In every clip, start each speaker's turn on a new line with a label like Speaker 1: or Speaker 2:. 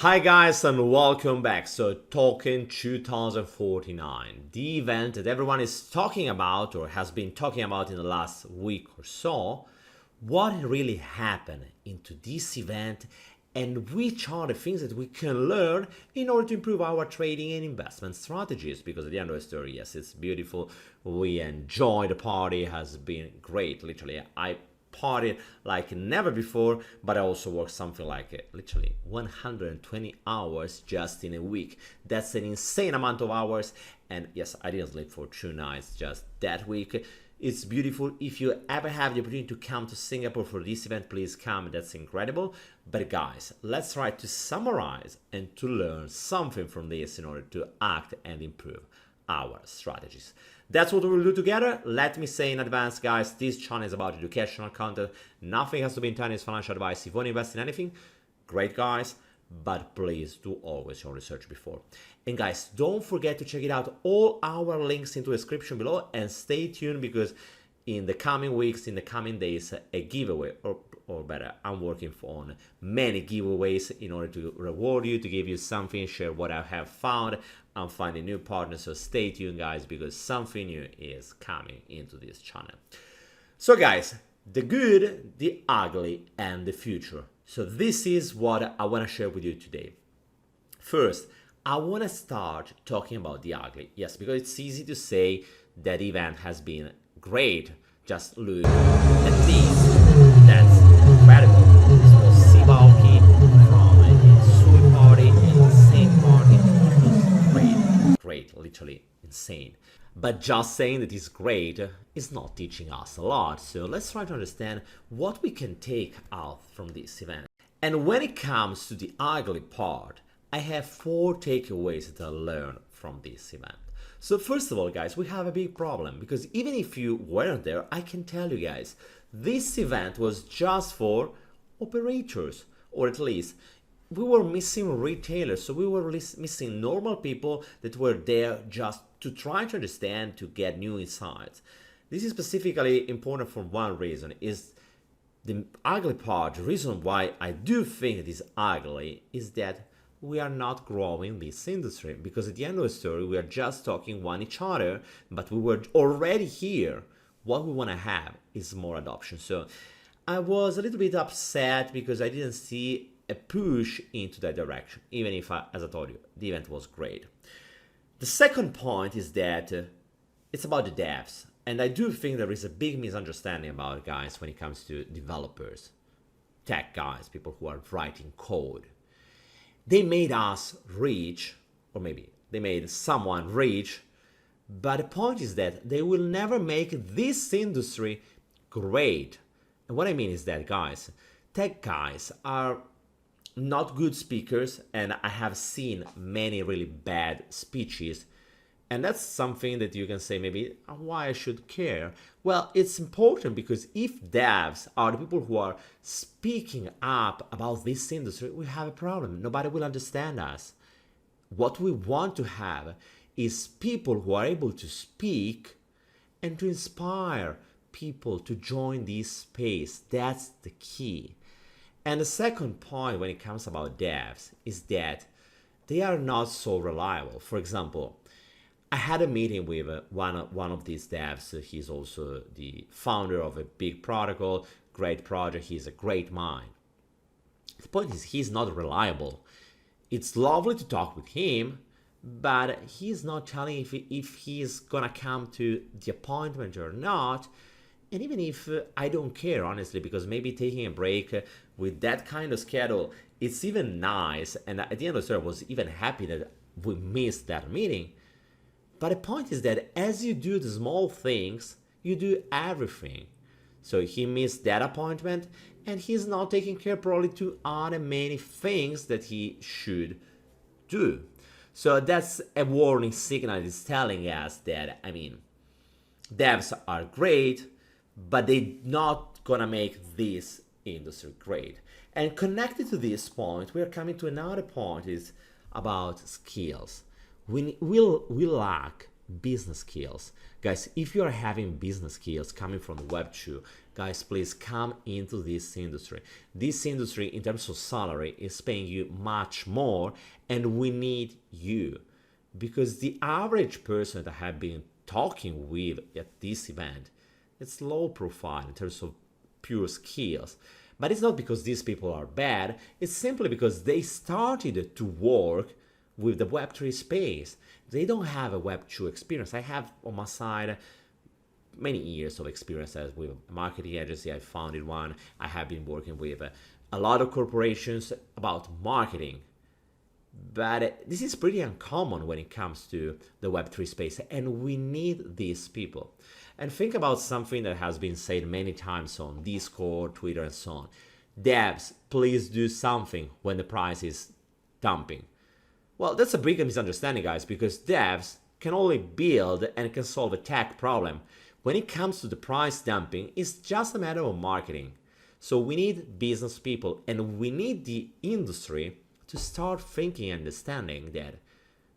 Speaker 1: Hi guys and welcome back. So Token 2049, the event that everyone is talking about or has been talking about in the last week or so. What really happened into this event and which are the things that we can learn in order to improve our trading and investment strategies, because at the end of the story, yes, it's beautiful. We enjoy the party, has been great. Literally, I partied like never before, but I also worked something like literally 120 hours just in a week. That's an insane amount of hours. And yes, I didn't sleep for 2 nights just that week. It's beautiful. If you ever have the opportunity to come to Singapore for this event, please come. That's incredible. But guys, let's try to summarize and to learn something from this in order to act and improve our strategies. That's what we will do together. Let me say in advance, guys, this channel is about educational content. Nothing has to be intended as financial advice. If you want to invest in anything, great guys, but please do always your research before. And guys, don't forget to check it out. All our links into the description below, and stay tuned because in the coming weeks, in the coming days, a giveaway, or better, I'm working on many giveaways in order to reward you, to give you something, share what I have found. I'm finding new partners, so stay tuned, guys, because something new is coming into this channel. So guys, the good, the ugly, and the future. So this is what I want to share with you today. First, I want to start talking about the ugly. Yes, because it's easy to say that event has been great. Just look at this. That's incredible. This was Sibalki from a sweet party, an insane party. It was great, literally insane. But just saying that it's great is not teaching us a lot. So let's try to understand what we can take out from this event. And when it comes to the ugly part, I have 4 takeaways that I learned from this event. So first of all, guys, we have a big problem because even if you weren't there, I can tell you guys, this event was just for operators, or at least we were missing retailers. So we were missing normal people that were there just to try to understand, to get new insights. This is specifically important for one reason, is the ugly part. The reason why I do think it is ugly is that we are not growing this industry, because at the end of the story, we are just talking one each other, but we were already here. What we want to have is more adoption. So I was a little bit upset because I didn't see a push into that direction, even if, as I told you, the event was great. The second point is that it's about the devs. And I do think there is a big misunderstanding about it, guys, when it comes to developers, tech guys, people who are writing code. They made us rich, or maybe they made someone rich, but the point is that they will never make this industry great. And what I mean is that, guys, tech guys are not good speakers, and I have seen many really bad speeches. And that's something that you can say maybe why I should care. Well, it's important because if devs are the people who are speaking up about this industry, we have a problem. Nobody will understand us. What we want to have is people who are able to speak and to inspire people to join this space. That's the key. And the second point when it comes about devs is that they are not so reliable. For example, I had a meeting with one of these devs. He's also the founder of a big protocol, great project. He's a great mind. The point is he's not reliable. It's lovely to talk with him, but he's not telling if he's gonna come to the appointment or not. And even if I don't care, honestly, because maybe taking a break with that kind of schedule, it's even nice. And at the end of the story, I was even happy that we missed that meeting. But the point is that as you do the small things, you do everything. So he missed that appointment, and he's not taking care probably to other many things that he should do. So that's a warning signal. It's telling us that, I mean, devs are great, but they're not gonna make this industry great. And connected to this point, we are coming to another point, is about skills. We lack business skills. Guys, if you are having business skills coming from the Web 2, guys, please come into this industry. This industry, in terms of salary, is paying you much more, and we need you. Because the average person that I have been talking with at this event, it's low profile in terms of pure skills. But it's not because these people are bad, it's simply because they started to work with the Web3 space. They don't have a Web2 experience. I have on my side many years of experience as with a marketing agency. I founded one. I have been working with a lot of corporations about marketing. But this is pretty uncommon when it comes to the Web3 space, and we need these people. And think about something that has been said many times on Discord, Twitter, and so on. Devs, please do something when the price is dumping. Well, that's a big misunderstanding, guys, because devs can only build and can solve a tech problem. When it comes to the price dumping, it's just a matter of marketing. So we need business people, and we need the industry to start thinking and understanding that,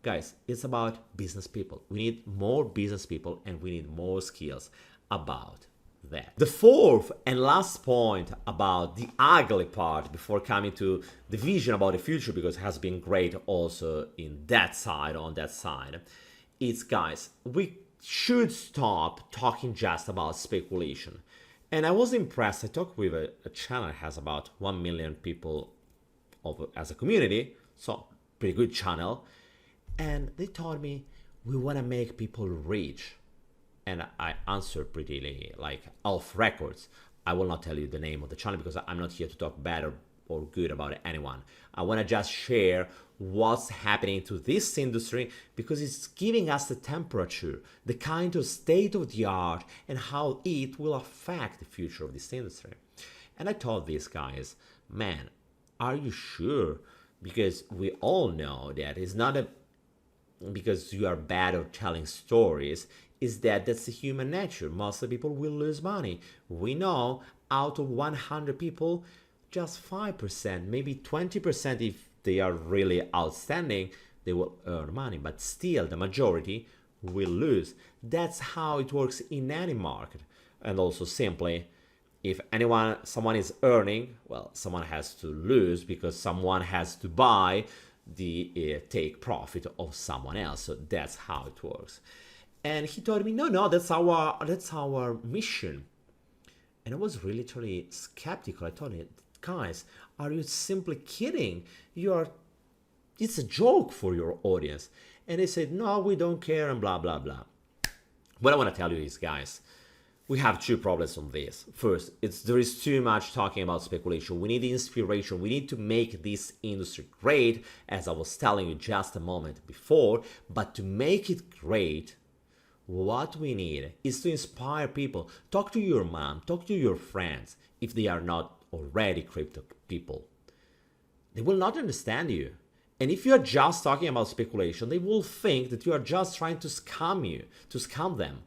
Speaker 1: guys, it's about business people. We need more business people, and we need more skills about that. The fourth and last point about the ugly part before coming to the vision about the future, because it has been great also in that side, on that side, is, guys, we should stop talking just about speculation. And I was impressed. I talked with a channel that has about 1 million people as a community, so pretty good channel. And they told me, we want to make people rich. And I answered pretty like off records. I will not tell you the name of the channel because I'm not here to talk bad or good about anyone. I want to just share what's happening to this industry because it's giving us the temperature, the kind of state of the art, and how it will affect the future of this industry. And I told these guys, man, are you sure? Because we all know that it's not because you are bad at telling stories, is that's the human nature. Most of the people will lose money. We know out of 100 people, just 5%, maybe 20% if they are really outstanding, they will earn money. But still, the majority will lose. That's how it works in any market. And also simply, if someone is earning, well, someone has to lose because someone has to buy the take profit of someone else. So that's how it works. And he told me, no, that's our mission. And I was really skeptical. I told him, guys, are you simply kidding? It's a joke for your audience. And they said, no, we don't care, and blah, blah, blah. What I want to tell you is, guys, we have two problems on this. First, there is too much talking about speculation. We need inspiration. We need to make this industry great, as I was telling you just a moment before. But to make it great, what we need is to inspire people. Talk to your mom, talk to your friends, if they are not already crypto people. They will not understand you. And if you are just talking about speculation, they will think that you are just trying to scam them.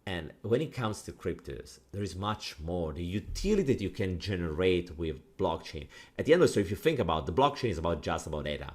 Speaker 1: And when it comes to cryptos, there is much more. The utility that you can generate with blockchain. At the end of the story, if you think about the blockchain is just about data.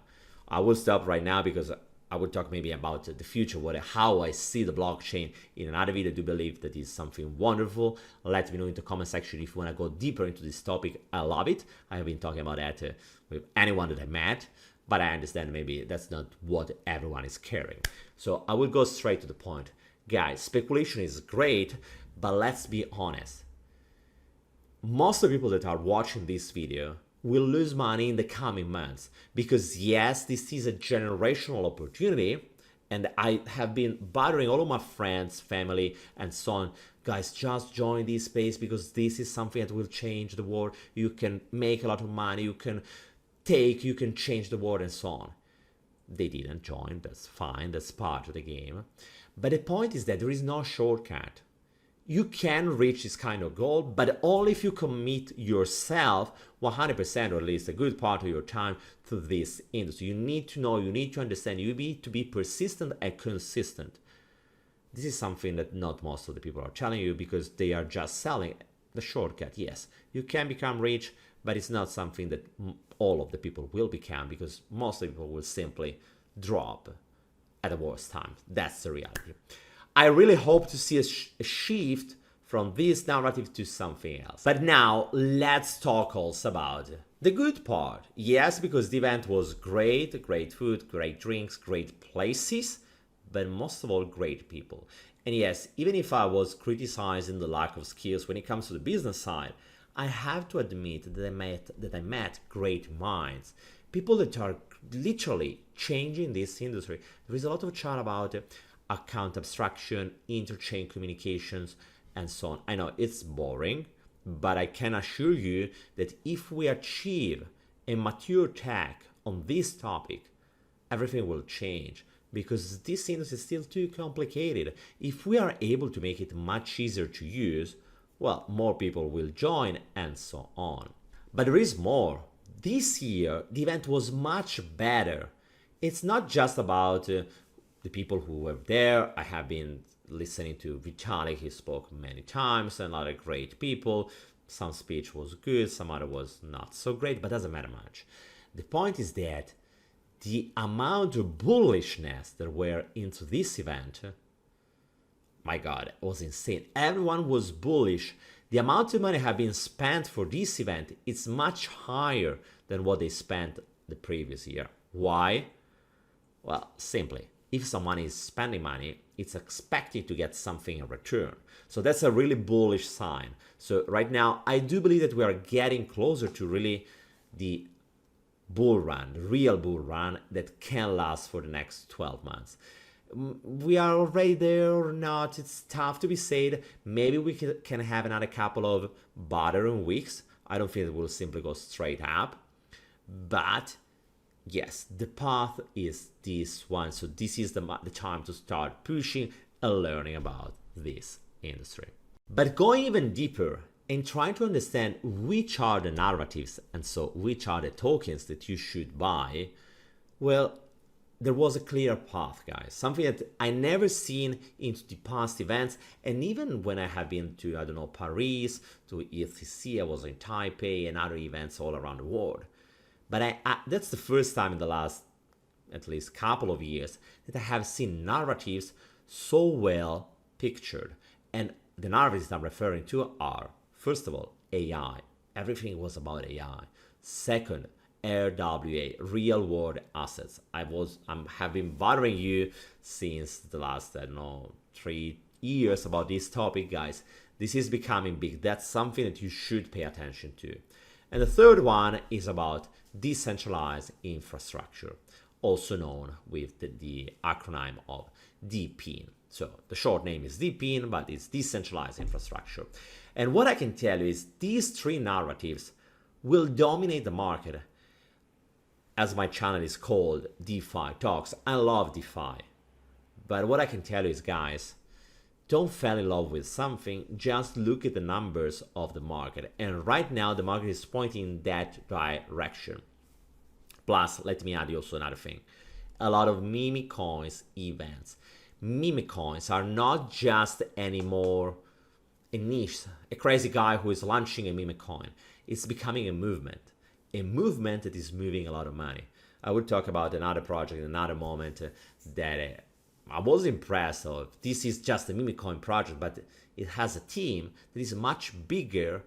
Speaker 1: I will stop right now because I would talk maybe about the future, how I see the blockchain in another video. I do believe that is something wonderful. Let me know in the comment section if you want to go deeper into this topic. I love it. I have been talking about that with anyone that I met, but I understand maybe that's not what everyone is caring. So I will go straight to the point. Guys, speculation is great, but let's be honest. Most of the people that are watching this video will lose money in the coming months because yes, this is a generational opportunity, and I have been bothering all of my friends, family, and so on. Guys, just join this space because this is something that will change the world. You can make a lot of money, you can change the world, and so on. They didn't join, that's fine, that's part of the game. But the point is that there is no shortcut. You can reach this kind of goal, but only if you commit yourself 100%, or at least a good part of your time, to this industry. You need to know, you need to understand, you need to be persistent and consistent. This is something that not most of the people are telling you because they are just selling the shortcut. Yes, you can become rich, but it's not something that all of the people will become because most of the people will simply drop at the worst time. That's the reality. I really hope to see a shift from this narrative to something else. But now let's talk also about the good part. Yes, because the event was great, great food, great drinks, great places, but most of all, great people. And yes, even if I was criticizing the lack of skills when it comes to the business side, I have to admit that I met great minds, people that are literally changing this industry. There is a lot of chat about account abstraction, interchain communications, and so on. I know it's boring, but I can assure you that if we achieve a mature tech on this topic, everything will change, because this industry is still too complicated. If we are able to make it much easier to use, well, more people will join and so on. But there is more. This year, the event was much better. It's not just about the people who were there. I have been listening to Vitalik. He spoke many times, and other great people. Some speech was good, some other was not so great, but doesn't matter much. The point is that the amount of bullishness that were into this event, my God, it was insane. Everyone was bullish. The amount of money have been spent for this event is much higher than what they spent the previous year. Why? Well, simply, if someone is spending money, it's expected to get something in return. So that's a really bullish sign. So right now, I do believe that we are getting closer to really the bull run, the real bull run that can last for the next 12 months. We are already there or not, it's tough to be said. Maybe we can have another couple of bottom weeks. I don't think it will simply go straight up. But yes, the path is this one. So this is the time to start pushing and learning about this industry. But going even deeper and trying to understand which are the narratives and so which are the tokens that you should buy, well, there was a clear path, guys. Something that I never seen into the past events. And even when I have been to, I don't know, Paris, to ETC, I was in Taipei and other events all around the world. But that's the first time in the last, at least, couple of years that I have seen narratives so well pictured. And the narratives I'm referring to are, first of all, AI. Everything was about AI. Second, RWA, real world assets. I have been bothering you since the last, I don't know, 3 years about this topic, guys. This is becoming big. That's something that you should pay attention to. And the third one is about decentralized infrastructure, also known with the acronym of DPIN. So the short name is DPIN, but it's decentralized infrastructure. And what I can tell you is these three narratives will dominate the market. As my channel is called DeFi Talks, I love DeFi. But what I can tell you is, guys, don't fall in love with something, just look at the numbers of the market. And right now, the market is pointing in that direction. Plus, let me add you also another thing. A lot of meme coins events. Meme coins are not just anymore a niche, a crazy guy who is launching a meme coin. It's becoming a movement that is moving a lot of money. I will talk about another project in another moment that I was impressed of. This is just a meme coin project, but it has a team that is much bigger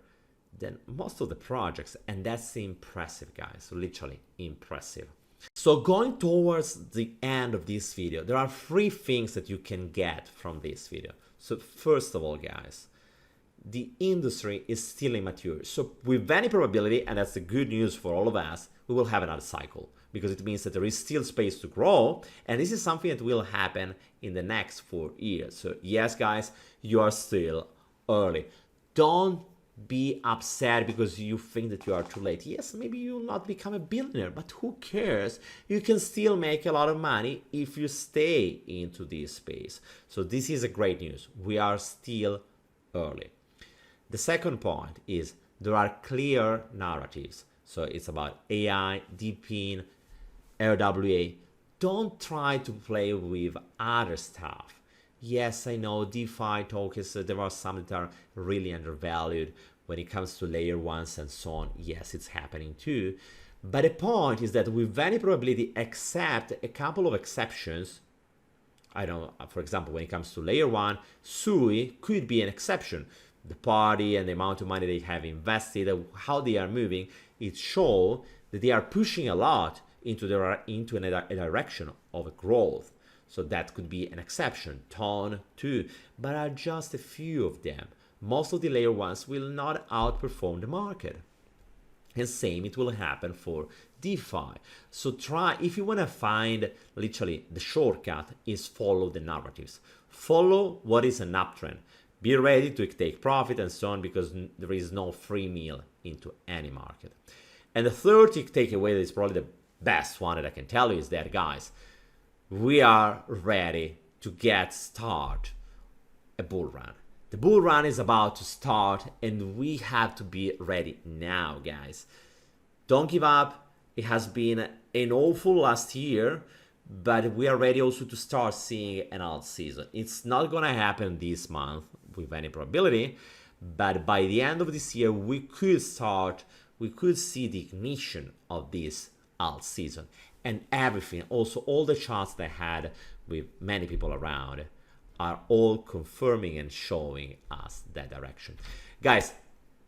Speaker 1: than most of the projects, and that's impressive, guys. Literally impressive. So going towards the end of this video, there are 3 things that you can get from this video. So first of all, guys, the industry is still immature. So with any probability, and that's the good news for all of us, we will have another cycle, because it means that there is still space to grow, and this is something that will happen in the next 4 years. So yes, guys, you are still early. Don't be upset because you think that you are too late. Yes, maybe you will not become a billionaire, but who cares? You can still make a lot of money if you stay into this space. So this is a great news. We are still early. The second point is there are clear narratives. So it's about AI, DPIN, RWA. Don't try to play with other stuff. Yes, I know DeFi tokens, there are some that are really undervalued when it comes to layer ones and so on. Yes, it's happening too. But the point is that with any probability, except a couple of exceptions, I don't know, for example, when it comes to layer one, Sui could be an exception. The party and the amount of money they have invested, how they are moving, it shows that they are pushing a lot into a direction of growth. So that could be an exception. Ton too, but are just a few of them. Most of the layer ones will not outperform the market. And same it will happen for DeFi. So try, if you want to find literally the shortcut, is follow the narratives. Follow what is an uptrend. Be ready to take profit and so on, because there is no free meal into any market. And the third takeaway that is probably the best one that I can tell you is that, guys, we are ready to get start a bull run. The bull run is about to start and we have to be ready now, guys. Don't give up. It has been an awful last year, but we are ready also to start seeing an alt season. It's not going to happen this month with any probability, but by the end of this year, we could see the ignition of this alt season, and everything, also all the charts that I had with many people around, are all confirming and showing us that direction. Guys,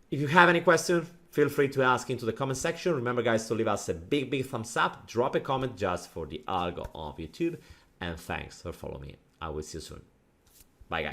Speaker 1: if you have any questions, feel free to ask into the comment section. Remember, guys, to leave us a big thumbs up, drop a comment just for the algo of YouTube, and thanks for following me. I will see you soon. Bye, guys.